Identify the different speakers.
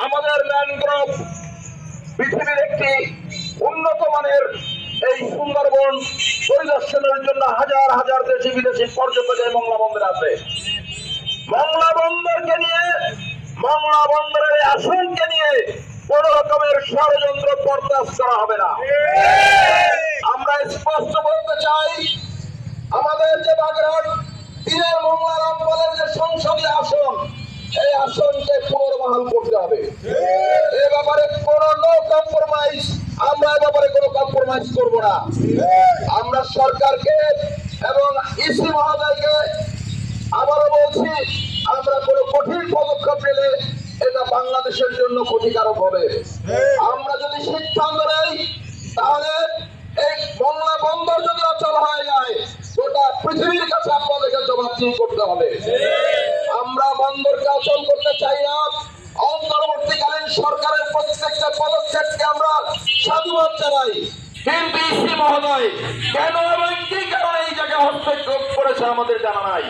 Speaker 1: আমাদের ম্যানগ্রোভ পৃথিবীর একটি উন্নত মানের এই সুন্দরবন পরিদর্শনের জন্য হাজার হাজার দেশি বিদেশি পর্যটক এই মংলা বন্দরে আছে। মংলা বন্দরকে নিয়ে, মংলা বন্দরের আসনকে নিয়ে কোন রকমের ষড়যন্ত্র বরদাস্ত করা হবে না। আমরা স্পষ্ট বলতে চাই, আমাদের যে বাগেরহাট দিনের মংলা রামপালের যে সংসদীয় আসন, এই আসনকে পুনর্বহাল করতে হবে। এ ব্যাপারে কোন নো কম্প্রোমাইজ, আমরা এ ব্যাপারে কোনো কম্প্রোমাইজ করব না। আমরা সরকারকে এবং ইসি মহোদয়কে আবারও বলছি, আমরা কোনো কঠিন পদক্ষেপ নিলে এটা বাংলাদেশের জন্য ক্ষতিকারক হবে। আমরা যদি সিদ্ধান্ত নেই, তাহলে এই মংলা বন্দর যদি অচল হয়ে যায়, গোটা পৃথিবীর কাছে আপনাদেরকে জবাবদিহি করতে হবে। আমরা বন্দরকে অচল করতে চাই না। অন্তর্বর্তীকালীন সরকারের প্রত্যেকটা পদক্ষেপকে আমরা সাধুবাদ জানাই, কিন্তু ইসি মহোদয় কেন এবং কি কারণে এই জায়গায় হস্তক্ষেপ করেছে আমাদের জানা নাই।